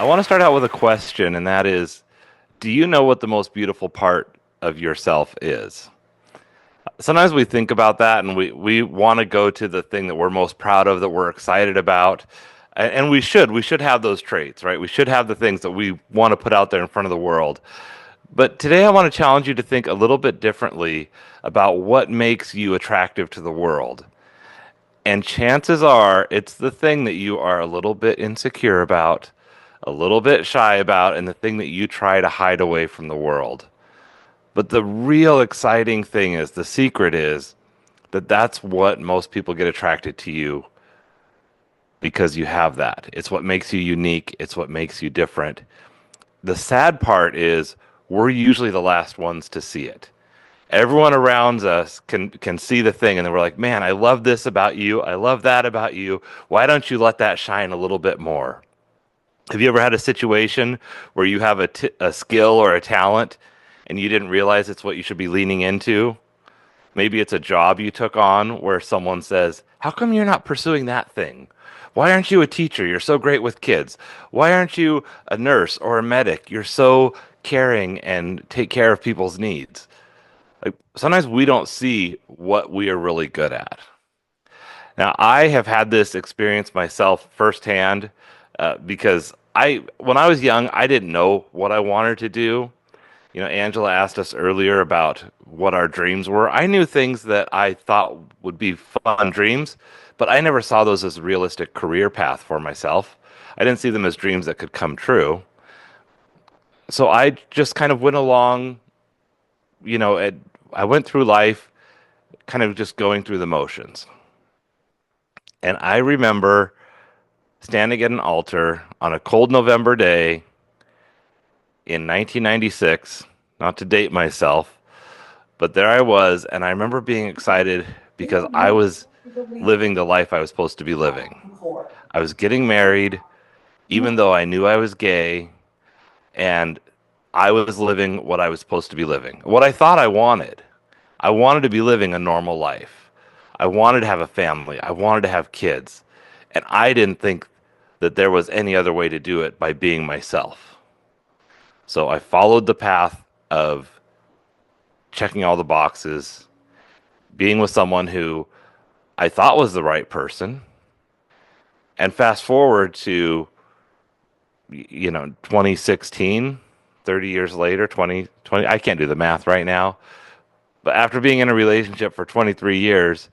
I want to start out with a question, and that is, do you know what the most beautiful part of yourself is? Sometimes we think about that and we want to go to the thing that we're most proud of, that we're excited about. And we should have those traits, right? We should have the things that we want to put out there in front of the world. But today I want to challenge you to think a little bit differently about what makes you attractive to the world. And chances are it's the thing that you are a little bit insecure about, a little bit shy about, and the thing that you try to hide away from the world. But the real exciting thing is, the secret is that that's what most people get attracted to you because you have that. It's what makes you unique. It's what makes you different. The sad part is we're usually the last ones to see it. Everyone around us can see the thing and then we're like, "Man, I love this about you. I love that about you. Why don't you let that shine a little bit more?" Have you ever had a situation where you have a skill or a talent and you didn't realize it's what you should be leaning into? Maybe it's a job you took on where someone says, "How come you're not pursuing that thing? Why aren't you a teacher? You're so great with kids. Why aren't you a nurse or a medic? You're so caring and take care of people's needs." Like, sometimes we don't see what we are really good at. Now, I have had this experience myself firsthand because when I was young, I didn't know what I wanted to do. Angela asked us earlier about what our dreams were. I knew things that I thought would be fun dreams, but I never saw those as a realistic career path for myself. I didn't see them as dreams that could come true. So I just kind of went along, you know, it, I went through life kind of just going through the motions. And I remember standing at an altar on a cold November day in 1996, not to date myself, but there I was, and I remember being excited because I was living the life I was supposed to be living. I was getting married, even though I knew I was gay, and I was living what I was supposed to be living, what I thought I wanted. I wanted to be living a normal life. I wanted to have a family. I wanted to have kids. And I didn't think that there was any other way to do it by being myself. So I followed the path of checking all the boxes, being with someone who I thought was the right person. And fast forward to, 2016, 30 years later, 2020, I can't do the math right now. But after being in a relationship for 23 years,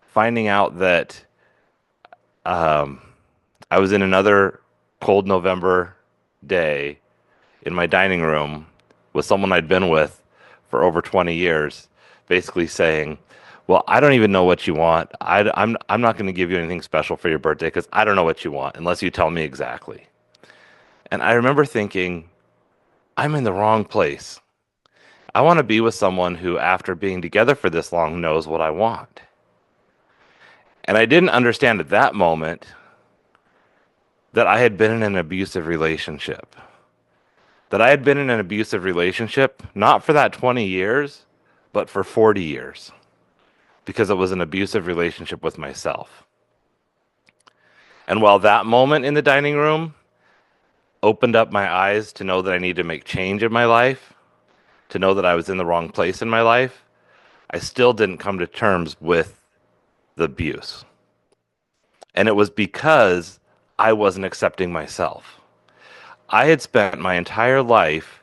finding out that um, I was in another cold November day in my dining room with someone I'd been with for over 20 years, basically saying, "Well, I don't even know what you want. I'm not going to give you anything special for your birthday because I don't know what you want unless you tell me exactly." And I remember thinking, I'm in the wrong place. I want to be with someone who, after being together for this long, knows what I want. And I didn't understand at that moment that I had been in an abusive relationship. That I had been in an abusive relationship, not for that 20 years, but for 40 years, because it was an abusive relationship with myself. And while that moment in the dining room opened up my eyes to know that I needed to make change in my life, to know that I was in the wrong place in my life, I still didn't come to terms with the abuse. And it was because I wasn't accepting myself. I had spent my entire life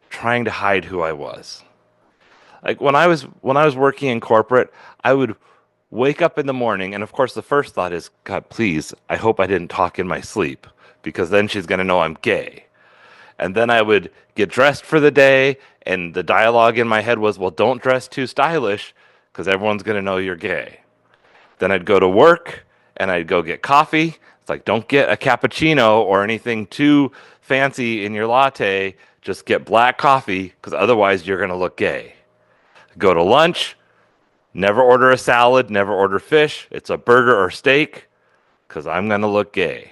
trying to hide who I was. Like when I was working in corporate, I would wake up in the morning, and of course the first thought is, "God, please, I hope I didn't talk in my sleep because then she's going to know I'm gay." And then I would get dressed for the day, and the dialogue in my head was, "Well, don't dress too stylish because everyone's going to know you're gay." Then I'd go to work and I'd go get coffee. It's like, "Don't get a cappuccino or anything too fancy in your latte. Just get black coffee because otherwise you're going to look gay." Go to lunch, never order a salad, never order fish. It's a burger or steak because I'm going to look gay.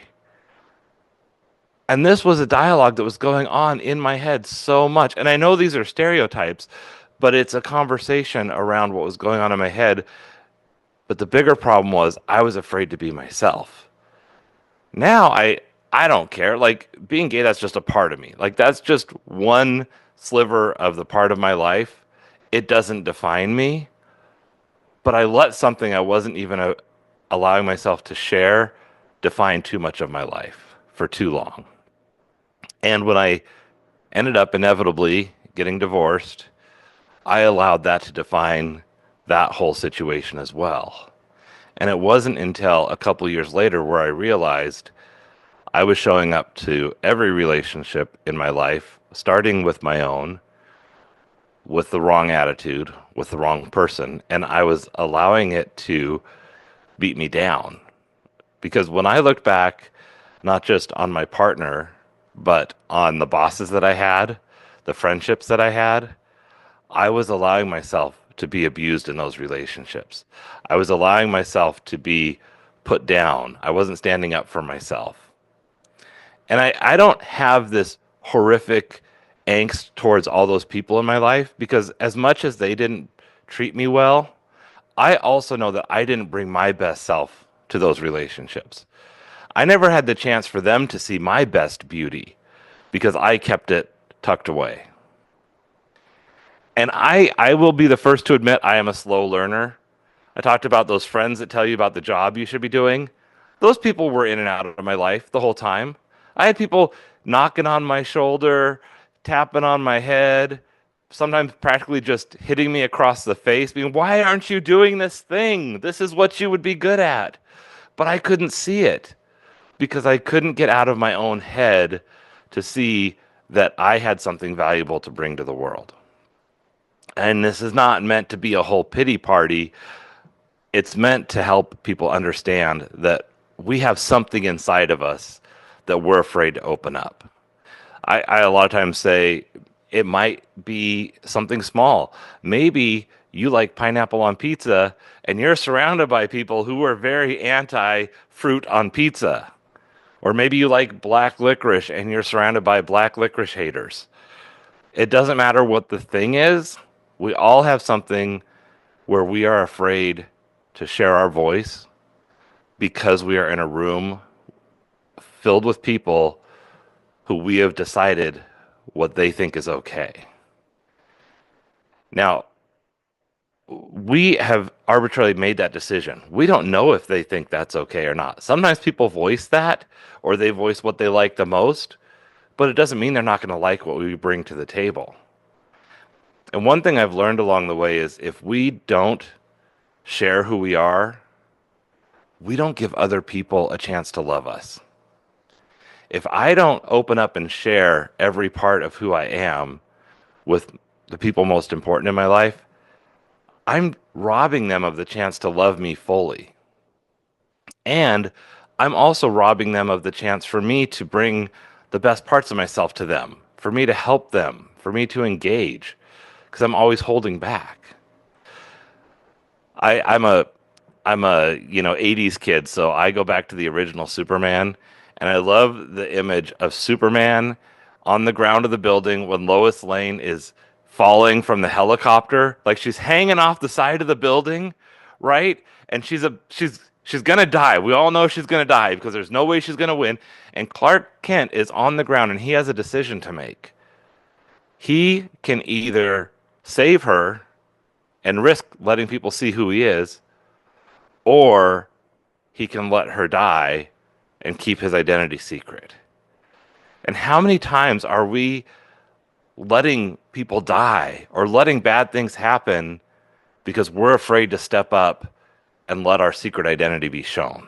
And this was a dialogue that was going on in my head so much. And I know these are stereotypes, but it's a conversation around what was going on in my head. But the bigger problem was I was afraid to be myself. Now I don't care. Like being gay, that's just a part of me. Like that's just one sliver of the part of my life. It doesn't define me, but I let something I wasn't even allowing myself to share define too much of my life for too long. And when I ended up inevitably getting divorced, I allowed that to define that whole situation as well. And it wasn't until a couple of years later where I realized I was showing up to every relationship in my life, starting with my own, with the wrong attitude, with the wrong person, and I was allowing it to beat me down. Because when I looked back, not just on my partner, but on the bosses that I had, the friendships that I had, I was allowing myself to be abused in those relationships. I was allowing myself to be put down. I wasn't standing up for myself. And I don't have this horrific angst towards all those people in my life because as much as they didn't treat me well, I also know that I didn't bring my best self to those relationships. I never had the chance for them to see my best beauty because I kept it tucked away. And I will be the first to admit I am a slow learner. I talked about those friends that tell you about the job you should be doing. Those people were in and out of my life the whole time. I had people knocking on my shoulder, tapping on my head, sometimes practically just hitting me across the face, being, "Why aren't you doing this thing? This is what you would be good at." But I couldn't see it because I couldn't get out of my own head to see that I had something valuable to bring to the world. And this is not meant to be a whole pity party. It's meant to help people understand that we have something inside of us that we're afraid to open up. I a lot of times say it might be something small. Maybe you like pineapple on pizza and you're surrounded by people who are very anti fruit on pizza. Or maybe you like black licorice and you're surrounded by black licorice haters. It doesn't matter what the thing is. We all have something where we are afraid to share our voice because we are in a room filled with people who we have decided what they think is okay. Now, we have arbitrarily made that decision. We don't know if they think that's okay or not. Sometimes people voice that or they voice what they like the most, but it doesn't mean they're not going to like what we bring to the table. And one thing I've learned along the way is if we don't share who we are, we don't give other people a chance to love us. If I don't open up and share every part of who I am with the people most important in my life, I'm robbing them of the chance to love me fully. And I'm also robbing them of the chance for me to bring the best parts of myself to them, for me to help them, for me to engage, because I'm always holding back. I'm a 80s kid, so I go back to the original Superman, and I love the image of Superman on the ground of the building when Lois Lane is falling from the helicopter, like she's hanging off the side of the building, right? And she's gonna die. We all know she's gonna die because there's no way she's gonna win. And Clark Kent is on the ground and he has a decision to make. He can either save her and risk letting people see who he is, or he can let her die and keep his identity secret. And how many times are we letting people die or letting bad things happen because we're afraid to step up and let our secret identity be shown?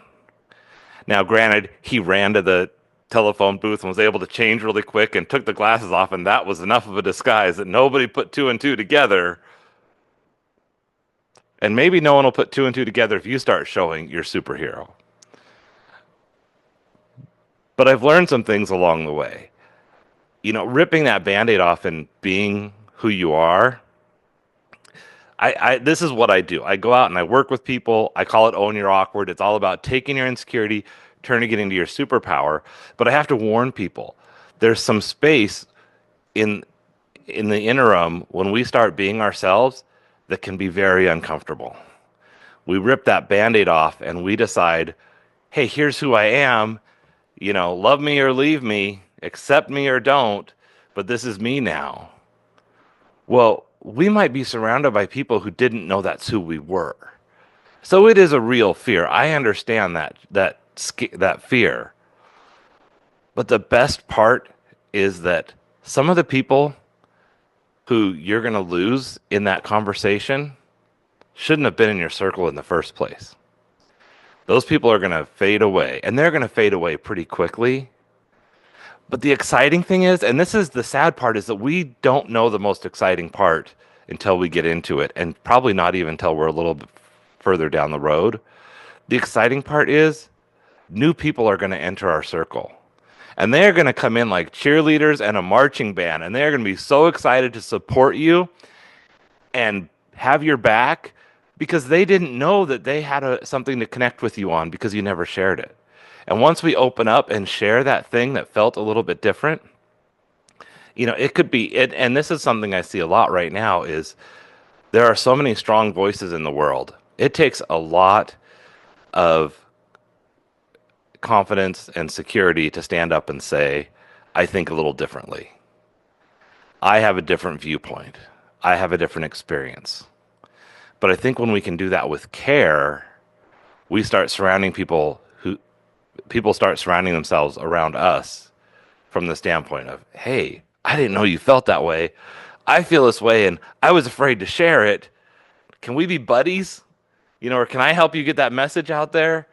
Now, granted, he ran to the telephone booth and was able to change really quick and took the glasses off, and that was enough of a disguise that nobody put two and two together. And maybe no one will put two and two together if you start showing your superhero. But I've learned some things along the way. Ripping that band-aid off and being who you are. This is what I do. I go out and I work with people. I call it Own Your Awkward. It's all about taking your insecurity, turning it into your superpower. But I have to warn people. There's some space in the interim when we start being ourselves that can be very uncomfortable. We rip that band-aid off and we decide, hey, here's who I am. Love me or leave me, accept me or don't, but this is me now. Well, we might be surrounded by people who didn't know that's who we were. So it is a real fear. I understand that fear. But the best part is that some of the people who you're going to lose in that conversation shouldn't have been in your circle in the first place. Those people are going to fade away, and they're going to fade away pretty quickly. But the exciting thing is, and this is the sad part, is that we don't know the most exciting part until we get into it, and probably not even until we're a little bit further down the road. The exciting part is new people are going to enter our circle. And they're going to come in like cheerleaders and a marching band, and they're going to be so excited to support you and have your back because they didn't know that they had something to connect with you on because you never shared it. And once we open up and share that thing that felt a little bit different, it could be it. And this is something I see a lot right now is there are so many strong voices in the world. It takes a lot of confidence and security to stand up and say, I think a little differently. I have a different viewpoint. I have a different experience. But I think when we can do that with care, we start surrounding people start surrounding themselves around us from the standpoint of, hey, I didn't know you felt that way. I feel this way and I was afraid to share it. Can we be buddies? Or can I help you get that message out there?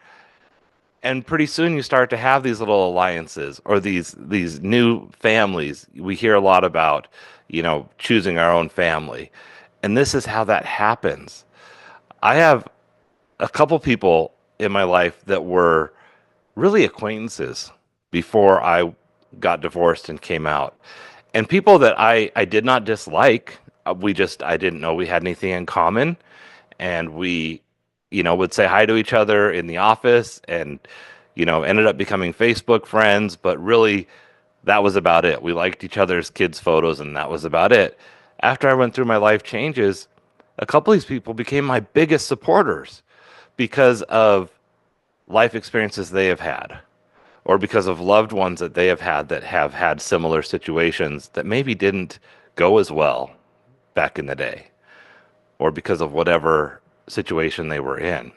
And pretty soon you start to have these little alliances or these new families. We hear a lot about, choosing our own family. And this is how that happens. I have a couple people in my life that were really acquaintances before I got divorced and came out. And people that I did not dislike. I didn't know we had anything in common. And we, would say hi to each other in the office and, ended up becoming Facebook friends. But really, that was about it. We liked each other's kids' photos and that was about it. After I went through my life changes, a couple of these people became my biggest supporters because of life experiences they have had or because of loved ones that they have had similar situations that maybe didn't go as well back in the day or because of whatever situation they were in.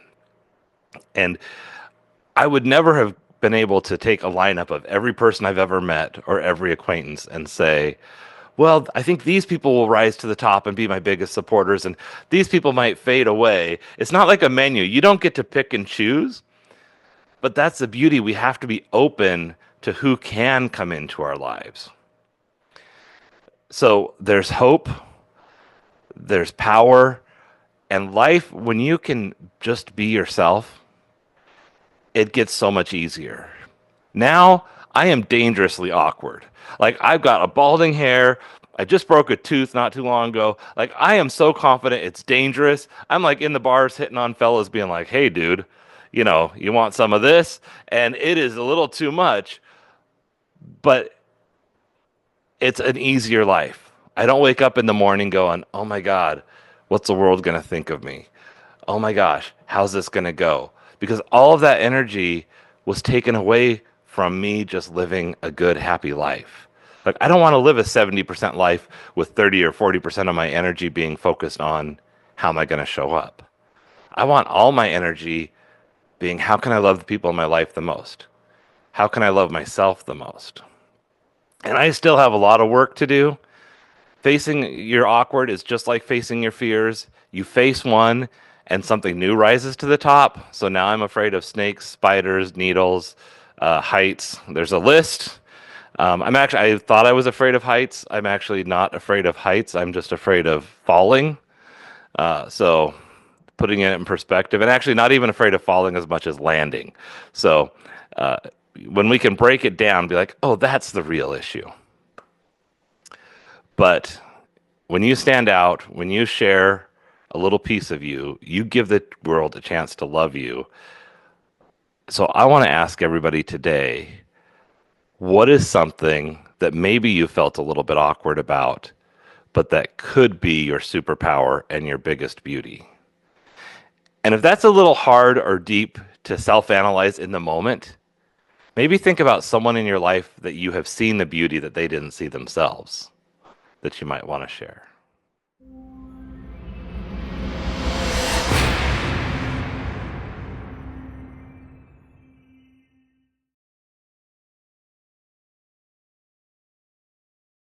And I would never have been able to take a lineup of every person I've ever met or every acquaintance and say, well, I think these people will rise to the top and be my biggest supporters, and these people might fade away. It's not like a menu. You don't get to pick and choose, but that's the beauty. We have to be open to who can come into our lives. So there's hope, there's power, and life, when you can just be yourself, it gets so much easier. Now, I am dangerously awkward. Like, I've got a balding hair. I just broke a tooth not too long ago. Like, I am so confident it's dangerous. I'm like in the bars hitting on fellas being like, hey, dude, you want some of this? And it is a little too much, but it's an easier life. I don't wake up in the morning going, oh my God, what's the world going to think of me? Oh my gosh, how's this going to go? Because all of that energy was taken away from me just living a good, happy life. Like, I don't want to live a 70% life with 30 or 40% of my energy being focused on how am I going to show up. I want all my energy being how can I love the people in my life the most? How can I love myself the most? And I still have a lot of work to do. Facing your awkward is just like facing your fears. You face one and something new rises to the top. So now I'm afraid of snakes, spiders, needles, heights. There's a list. I thought I was afraid of heights. I'm actually not afraid of heights. I'm just afraid of falling. So putting it in perspective, and actually not even afraid of falling as much as landing. So when we can break it down, be like, oh, that's the real issue. But when you stand out, when you share a little piece of you, you give the world a chance to love you. So I want to ask everybody today, what is something that maybe you felt a little bit awkward about, but that could be your superpower and your biggest beauty? And if that's a little hard or deep to self-analyze in the moment, Maybe think about someone in your life that you have seen the beauty that they didn't see themselves that you might want to share.